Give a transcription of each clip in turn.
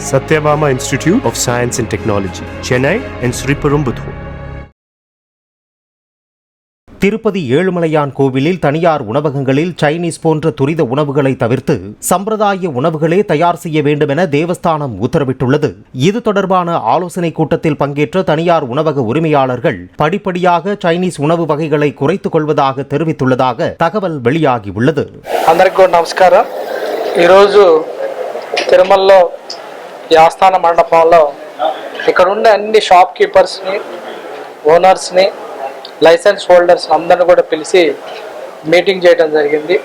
Satyabama Institute of Science and Technology, Chennai and Sriperumbudur. Tirupati Ezhumalaiyan கோவிலில் தனியார் உணவகங்களில் சைனீஸ் போன்ற துரித உணவுகளை தவிர்த்து சம்பிரதாய உணவுகளே தயார் செய்ய வேண்டும் என தேவஸ்தானம் உத்தரவிட்டுள்ளது. இது தொடர்பான ஆலோசனைக் கூட்டத்தில் பங்கேற்ற தனியார் உணவக உரிமையாளர்கள் படிப்படியாக சைனீஸ் உணவு வகைகளை குறைத்துக் கொள்வதாக தெரிவித்துள்ளதாக தகவல் வெளியாகியுள்ளது. అందరికీ నమస్కారం. ఈరోజు తిరుమలలో ఆస్థాన మండపంలో ఇక్కడ ఉన్న అన్ని షాప్ కీపర్స్ని, ఓనర్స్ని, లైసెన్స్ హోల్డర్స్ అందరిని కూడా పిలిచి మీటింగ్ చేయడం జరిగింది.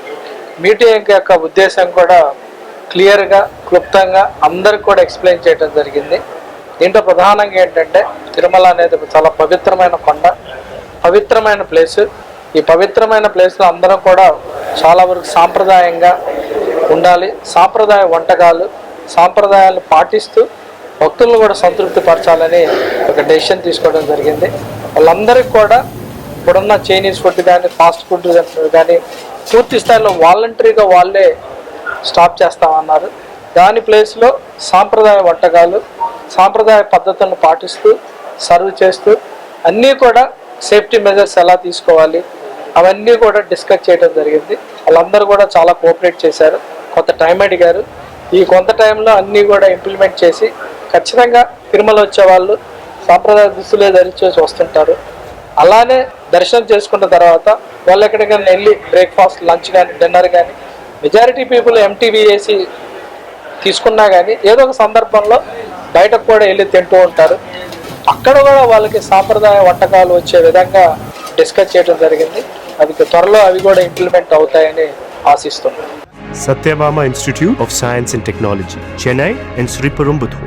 మీటింగ్ యొక్క ఉద్దేశం కూడా క్లియర్గా, క్లుప్తంగా అందరికి కూడా ఎక్స్ప్లెయిన్ చేయడం జరిగింది. దీంట్లో ప్రధానంగా ఏంటంటే తిరుమల అనేది చాలా పవిత్రమైన కొండ, పవిత్రమైన ప్లేసు. ఈ పవిత్రమైన ప్లేస్లో అందరం కూడా చాలా వరకు సాంప్రదాయంగా ఉండాలి. సాంప్రదాయ వంటకాలు, సాంప్రదాయాలు పాటిస్తూ భక్తులను కూడా సంతృప్తి పరచాలని ఒక డెసిషన్ తీసుకోవడం జరిగింది. వాళ్ళందరికీ కూడా ఇప్పుడున్న చైనీస్ ఫుడ్ కానీ, ఫాస్ట్ ఫుడ్ కానీ పూర్తి స్థాయిలో వాలంటరీగా వాళ్ళే స్టాప్ చేస్తామన్నారు. దాని ప్లేస్లో సాంప్రదాయ వంటకాలు, సాంప్రదాయ పద్ధతులను పాటిస్తూ సర్వ్ చేస్తూ అన్నీ కూడా సేఫ్టీ మెజర్స్ ఎలా తీసుకోవాలి అవన్నీ కూడా డిస్కస్ చేయడం జరిగింది. వాళ్ళందరూ కూడా చాలా కోఆపరేట్ చేశారు. కొంత టైం అడిగారు. ఈ కొంత టైంలో అన్నీ కూడా ఇంప్లిమెంట్ చేసి ఖచ్చితంగా తిరుమల వచ్చే వాళ్ళు సాంప్రదాయ దుస్తులే ధరించి వస్తుంటారు. అలానే దర్శనం చేసుకున్న తర్వాత వాళ్ళు ఎక్కడికైనా వెళ్ళి బ్రేక్ఫాస్ట్, లంచ్ కానీ, డిన్నర్ కానీ మెజారిటీ పీపుల్ ఎంటీవీఏసీ తీసుకున్నా కానీ ఏదో ఒక సందర్భంలో బయటకు కూడా వెళ్ళి తింటూ ఉంటారు. అక్కడ కూడా వాళ్ళకి సాంప్రదాయ వంటకాలు వచ్చే విధంగా డిస్కస్ చేయడం జరిగింది. అది త్వరలో అవి కూడా ఇంప్లిమెంట్ అవుతాయని ఆశిస్తున్నాను. Satyabama Institute of Science and Technology, Chennai and Sriperumbudur.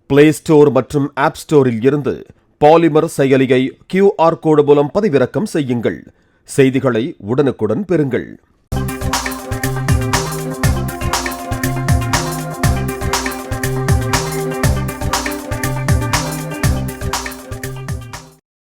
Play store மற்றும் ஆப் ஸ்டோரில் இருந்து பாலிமர் செயலியை QR கோடு மூலம் பதிவிறக்கம் செய்யுங்கள். செய்திகளை உடனுக்குடன் பெறுங்கள்.